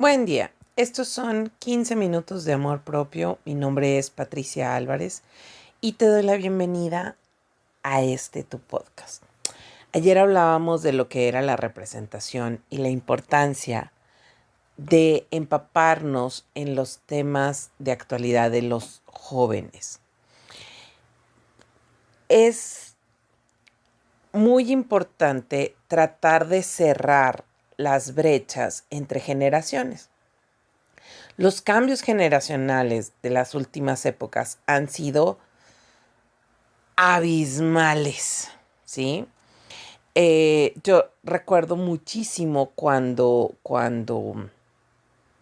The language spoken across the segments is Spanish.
Buen día. Estos son 15 minutos de amor propio. Mi nombre es Patricia Álvarez y te doy la bienvenida a tu podcast. Ayer hablábamos de lo que era la representación y la importancia de empaparnos en los temas de actualidad de los jóvenes. Es muy importante tratar de cerrar las brechas entre generaciones. Los cambios generacionales de las últimas épocas han sido abismales, ¿sí? Yo recuerdo muchísimo cuando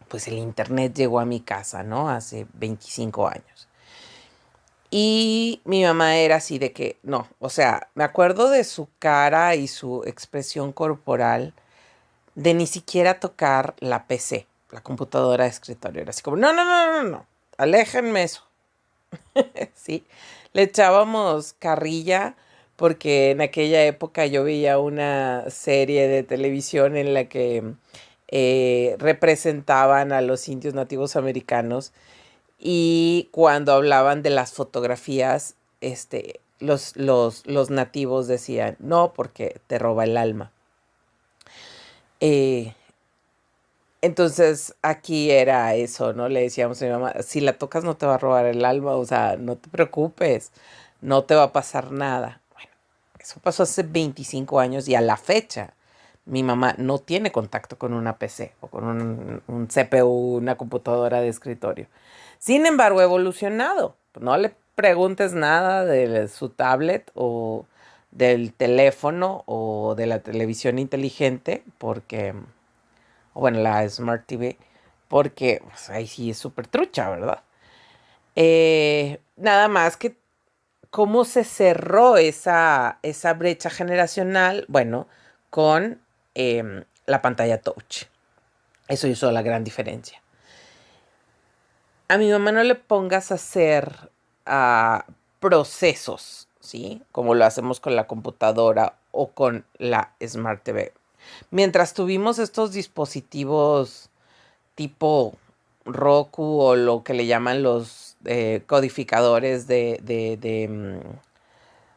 pues el internet llegó a mi casa, ¿no? Hace 25 años. Y mi mamá era así de que, no, o sea, me acuerdo de su cara y su expresión corporal de ni siquiera tocar la PC, la computadora de escritorio. Era así como, no, no, no, no, no, aléjenme eso. Sí, le echábamos carrilla porque en aquella época yo veía una serie de televisión en la que representaban a los indios nativos americanos y cuando hablaban de las fotografías, los nativos decían, no, porque te roba el alma. Eh, entonces aquí era eso, ¿no? Le decíamos a mi mamá, si la tocas no te va a robar el alma, o sea, no te preocupes, no te va a pasar nada. Bueno, eso pasó hace 25 años y a la fecha mi mamá no tiene contacto con una PC o con un CPU, una computadora de escritorio. Sin embargo, ha evolucionado. No le preguntes nada de su tablet o del teléfono o de la televisión inteligente porque o bueno, la Smart TV, porque pues, ahí sí es súper trucha, ¿verdad? Nada más que cómo se cerró esa brecha generacional, bueno, con la pantalla touch. Eso hizo la gran diferencia. A mi mamá no le pongas a hacer procesos, ¿sí? Como lo hacemos con la computadora o con la Smart TV. Mientras tuvimos estos dispositivos tipo Roku o lo que le llaman los codificadores de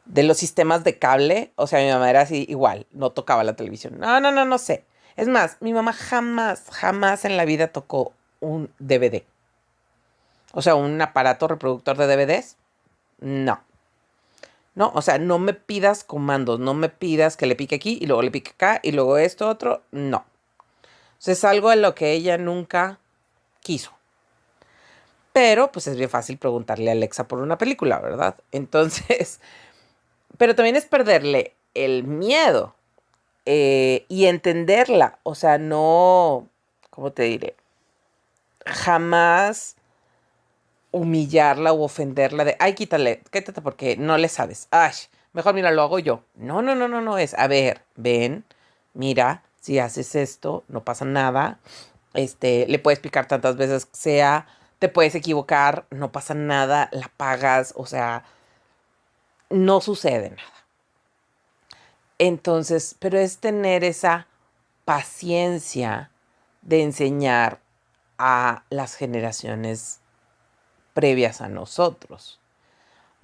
los sistemas de cable. O sea, mi mamá era así igual, no tocaba la televisión. No, no, no, no sé. Es más, mi mamá jamás, jamás en la vida tocó un DVD. O sea, un aparato reproductor de DVDs. No. No, o sea, no me pidas comandos, no me pidas que le pique aquí y luego le pique acá y luego esto otro. No. O sea, es algo en lo que ella nunca quiso. Pero pues es bien fácil preguntarle a Alexa por una película, ¿verdad? Entonces, pero también es perderle el miedo y entenderla. O sea, no, ¿cómo te diré? Jamás humillarla o ofenderla de, ay, quítate porque no le sabes. Ay, mejor mira, lo hago yo. No, no, no, no, no es. A ver, ven, mira, si haces esto, no pasa nada. Le puedes picar tantas veces que sea, te puedes equivocar, no pasa nada, la pagas, o sea, no sucede nada. Entonces, pero es tener esa paciencia de enseñar a las generaciones previas a nosotros.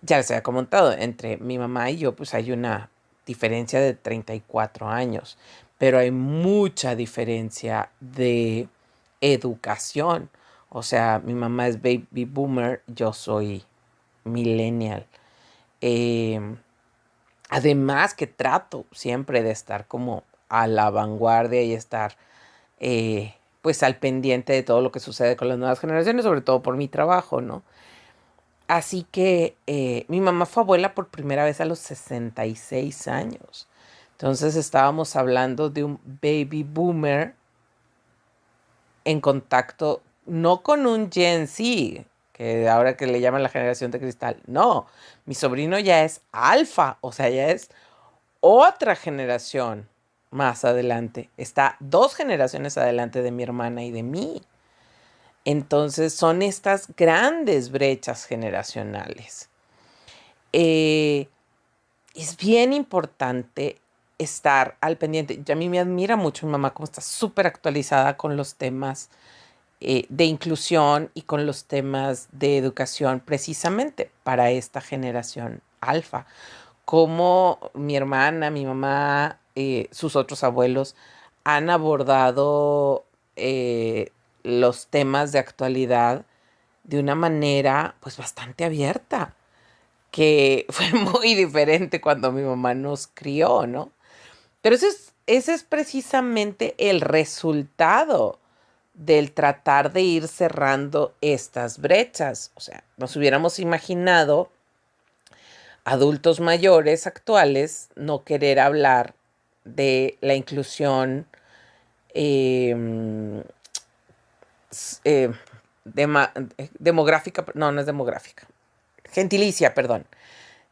Ya les había comentado, entre mi mamá y yo, pues hay una diferencia de 34 años, pero hay mucha diferencia de educación. O sea, mi mamá es baby boomer, yo soy millennial. Eh, Además que trato siempre de estar como a la vanguardia y estar pues al pendiente de todo lo que sucede con las nuevas generaciones, sobre todo por mi trabajo, ¿no? Así que mi mamá fue abuela por primera vez a los 66 años. Entonces estábamos hablando de un baby boomer en contacto, no con un Gen Z, que ahora que le llaman la generación de cristal. No, mi sobrino ya es alfa, o sea, ya es otra generación más adelante. Está 2 generaciones adelante de mi hermana y de mí. Entonces son estas grandes brechas generacionales. Eh, es bien importante. estar al pendiente. Y a mí me admira mucho mi mamá, como está súper actualizada con los temas de inclusión y con los temas de educación precisamente para esta generación alfa. Como mi hermana, mi mamá, sus otros abuelos han abordado los temas de actualidad de una manera pues bastante abierta, que fue muy diferente cuando mi mamá nos crió, ¿no? Pero ese es precisamente el resultado del tratar de ir cerrando estas brechas. O sea, nos hubiéramos imaginado adultos mayores actuales no querer hablar de la inclusión eh, eh, demográfica, no es demográfica, gentilicia, perdón,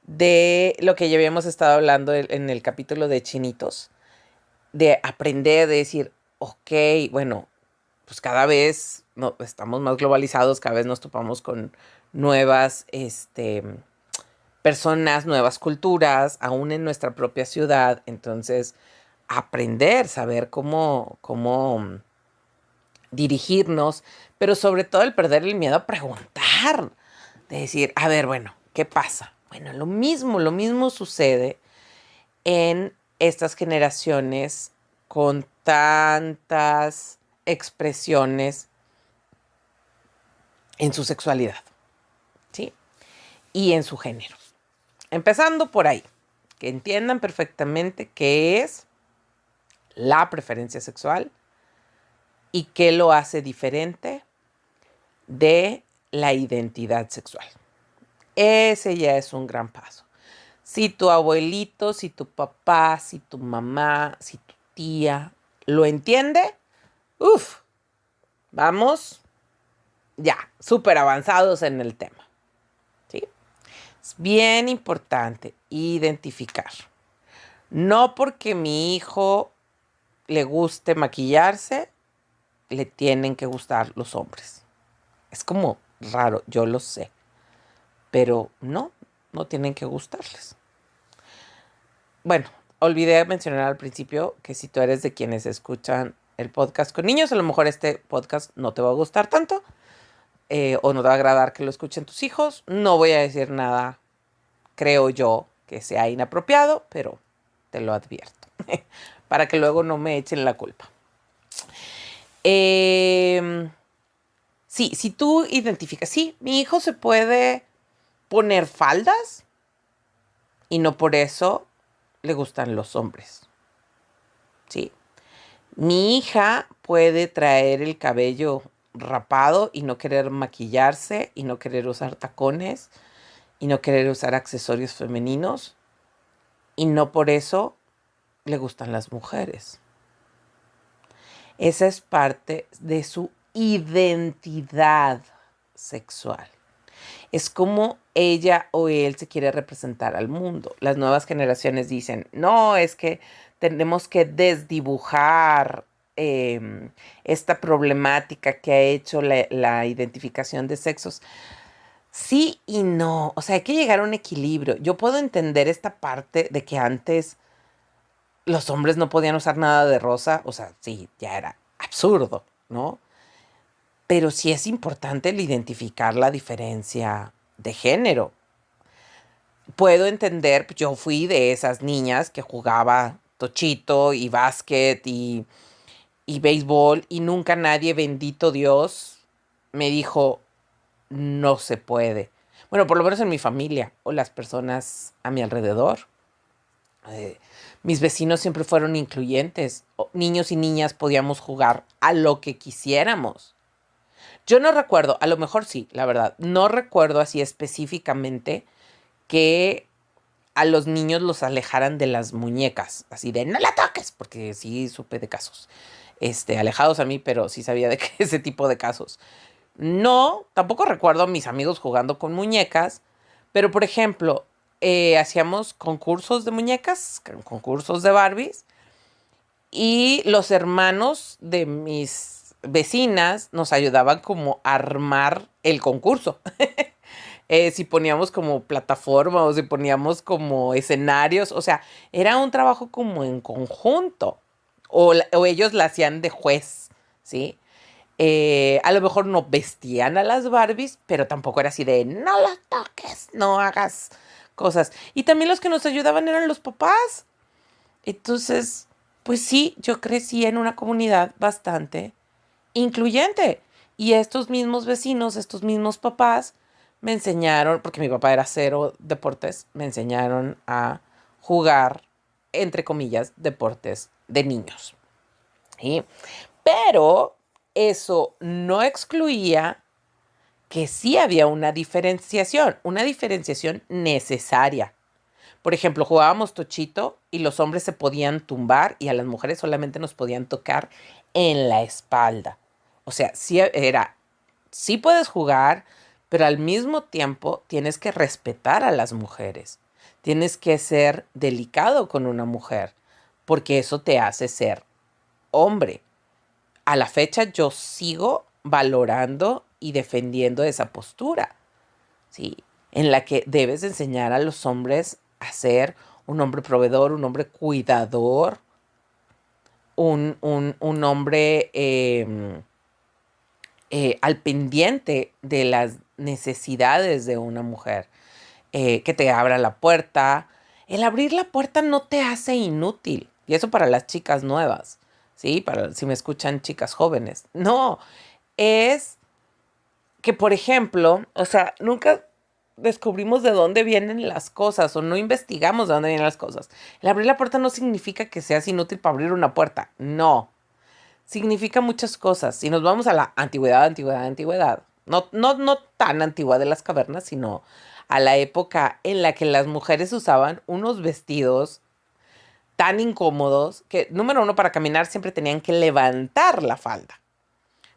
de lo que ya habíamos estado hablando en el capítulo de Chinitos, de aprender, de decir, ok, bueno, pues cada vez no, estamos más globalizados, cada vez nos topamos con nuevas personas, nuevas culturas, aún en nuestra propia ciudad. Entonces, aprender, saber cómo dirigirnos, pero sobre todo el perder el miedo a preguntar, de decir, a ver, bueno, ¿qué pasa? Bueno, lo mismo sucede en estas generaciones con tantas expresiones en su sexualidad, ¿sí? Y en su género. Empezando por ahí, que entiendan perfectamente qué es la preferencia sexual y qué lo hace diferente de la identidad sexual. Ese ya es un gran paso. Si tu abuelito, si tu papá, si tu mamá, si tu tía lo entiende, uff, vamos ya, súper avanzados en el tema. ¿Sí? Es bien importante identificar. No porque mi hijo le guste maquillarse, le tienen que gustar los hombres. Es como raro, yo lo sé. Pero no tienen que gustarles. Bueno, olvidé mencionar al principio que si tú eres de quienes escuchan el podcast con niños, a lo mejor este podcast no te va a gustar tanto o no te va a agradar que lo escuchen tus hijos. No voy a decir nada, creo yo, que sea inapropiado, pero te lo advierto, para que luego no me echen la culpa. Sí, si tú identificas, sí, mi hijo se puede poner faldas y no por eso le gustan los hombres. Sí. Mi hija puede traer el cabello rapado y no querer maquillarse y no querer usar tacones y no querer usar accesorios femeninos y no por eso le gustan las mujeres. Esa es parte de su identidad sexual. Es como ella o él se quiere representar al mundo. Las nuevas generaciones dicen, no, es que tenemos que desdibujar esta problemática que ha hecho la identificación de sexos. Sí y no, o sea, hay que llegar a un equilibrio. Yo puedo entender esta parte de que antes los hombres no podían usar nada de rosa, o sea, sí, ya era absurdo, ¿no? Pero sí es importante el identificar la diferencia de género. Puedo entender, pues, yo fui de esas niñas que jugaba tochito y básquet y béisbol y nunca nadie, bendito Dios, me dijo, no se puede. Bueno, por lo menos en mi familia o las personas a mi alrededor. Eh, Mis vecinos siempre fueron incluyentes. Niños y niñas podíamos jugar a lo que quisiéramos. Yo no recuerdo, a lo mejor sí, la verdad, no recuerdo así específicamente que a los niños los alejaran de las muñecas, así de no la toques, porque sí supe de casos, alejados a mí, pero sí sabía de que ese tipo de casos. No, tampoco recuerdo a mis amigos jugando con muñecas, pero por ejemplo, hacíamos concursos de muñecas, concursos de Barbies, y los hermanos de mis vecinas nos ayudaban como a armar el concurso. si poníamos como plataforma o si poníamos como escenarios, o sea, era un trabajo como en conjunto, o ellos la hacían de juez, ¿sí? A lo mejor no vestían a las Barbies, pero tampoco era así de no las toques, no hagas cosas. Y también los que nos ayudaban eran los papás. Entonces, pues sí, yo crecí en una comunidad bastante incluyente. Y estos mismos vecinos, estos mismos papás, me enseñaron, porque mi papá era cero deportes, me enseñaron a jugar, entre comillas, deportes de niños. ¿Sí? Pero eso no excluía que sí había una diferenciación necesaria. Por ejemplo, jugábamos tochito y los hombres se podían tumbar y a las mujeres solamente nos podían tocar en la espalda. O sea, sí puedes jugar, pero al mismo tiempo tienes que respetar a las mujeres. Tienes que ser delicado con una mujer, porque eso te hace ser hombre. A la fecha yo sigo valorando y defendiendo esa postura, ¿sí? En la que debes enseñar a los hombres a ser un hombre proveedor, un hombre cuidador, un hombre al pendiente de las necesidades de una mujer, que te abra la puerta. El abrir la puerta no te hace inútil, y eso para las chicas nuevas, ¿sí? Para si me escuchan chicas jóvenes. No, es que, por ejemplo, o sea, nunca descubrimos de dónde vienen las cosas o no investigamos de dónde vienen las cosas. El abrir la puerta no significa que seas inútil para abrir una puerta. No, significa muchas cosas. Si nos vamos a la antigüedad. No tan antigua de las cavernas, sino a la época en la que las mujeres usaban unos vestidos tan incómodos que, número uno, para caminar siempre tenían que levantar la falda,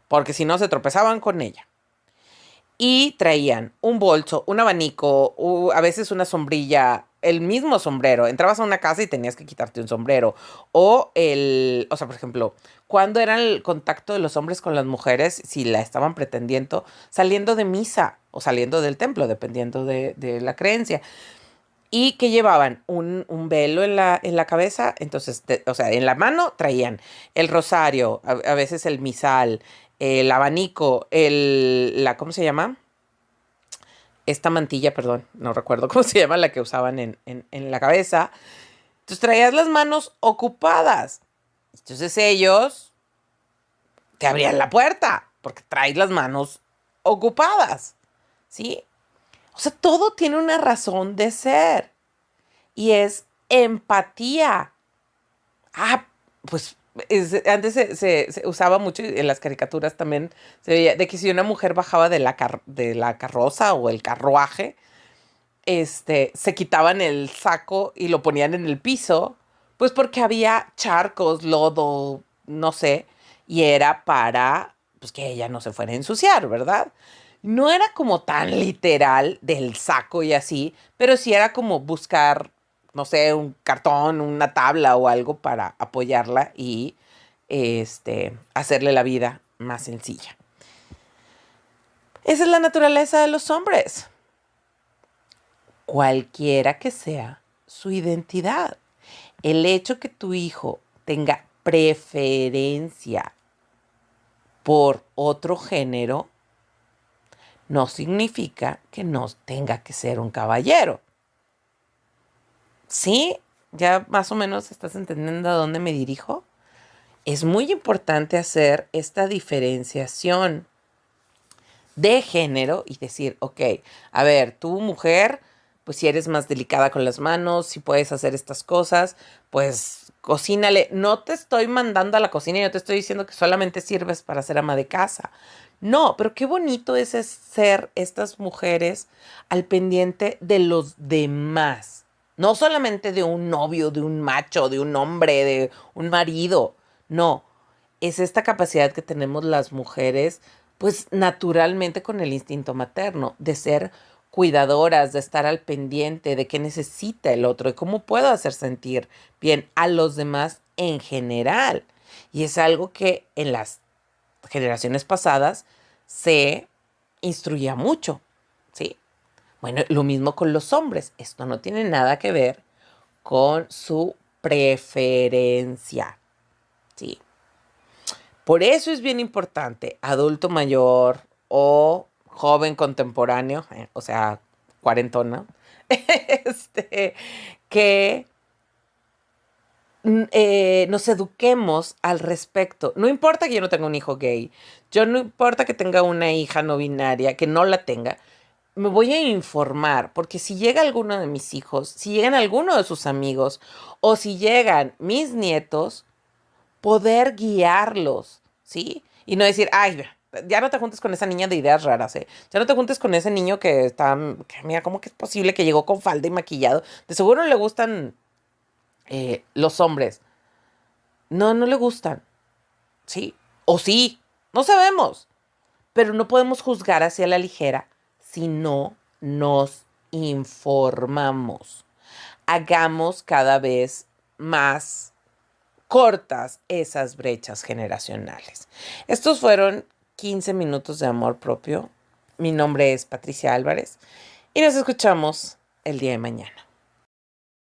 porque si no se tropezaban con ella. Y traían un bolso, un abanico, a veces una sombrilla, el mismo sombrero. Entrabas a una casa y tenías que quitarte un sombrero. O sea, por ejemplo, cuando era el contacto de los hombres con las mujeres, si la estaban pretendiendo, saliendo de misa o saliendo del templo, dependiendo de la creencia. Y que llevaban un velo en la cabeza, entonces, o sea, en la mano traían el rosario, a veces el misal, el abanico, ¿cómo se llama? Esta mantilla, perdón, no recuerdo cómo se llama, la que usaban en la cabeza. Entonces traías las manos ocupadas. Entonces ellos te abrían la puerta porque traes las manos ocupadas, ¿sí? O sea, todo tiene una razón de ser y es empatía. Ah, pues antes se usaba mucho en las caricaturas también, se veía de que si una mujer bajaba de la carroza o el carruaje, se quitaban el saco y lo ponían en el piso, pues porque había charcos, lodo, no sé, y era para pues, que ella no se fuera a ensuciar, ¿verdad? No era como tan literal del saco y así, pero sí era como buscar, no sé, un cartón, una tabla o algo para apoyarla y hacerle la vida más sencilla. Esa es la naturaleza de los hombres, cualquiera que sea su identidad. El hecho que tu hijo tenga preferencia por otro género no significa que no tenga que ser un caballero. ¿Sí? ¿Ya más o menos estás entendiendo a dónde me dirijo? Es muy importante hacer esta diferenciación de género y decir, ok, a ver, tú mujer, pues si eres más delicada con las manos, si puedes hacer estas cosas, pues cocínale. No te estoy mandando a la cocina y no te estoy diciendo que solamente sirves para ser ama de casa. No, pero qué bonito es ser estas mujeres al pendiente de los demás. No solamente de un novio, de un macho, de un hombre, de un marido. No, es esta capacidad que tenemos las mujeres, pues naturalmente con el instinto materno, de ser cuidadoras, de estar al pendiente de qué necesita el otro y cómo puedo hacer sentir bien a los demás en general. Y es algo que en las generaciones pasadas se instruía mucho, ¿sí? Bueno, lo mismo con los hombres. Esto no tiene nada que ver con su preferencia. Sí. Por eso es bien importante, adulto mayor o joven contemporáneo, o sea, cuarentona, este, que nos eduquemos al respecto. No importa que yo no tenga un hijo gay, yo no importa que tenga una hija no binaria, que no la tenga, me voy a informar, porque si llega alguno de mis hijos, si llegan alguno de sus amigos, o si llegan mis nietos, poder guiarlos, ¿sí? Y no decir, ay, ya no te juntes con esa niña de ideas raras, ¿eh? Ya no te juntes con ese niño que está, que mira, ¿cómo que es posible que llegó con falda y maquillado? De seguro le gustan los hombres. No, no le gustan, ¿sí? O sí, no sabemos. Pero no podemos juzgar hacia la ligera si no nos informamos. Hagamos cada vez más cortas esas brechas generacionales. Estos fueron 15 minutos de amor propio. Mi nombre es Patricia Álvarez y nos escuchamos el día de mañana.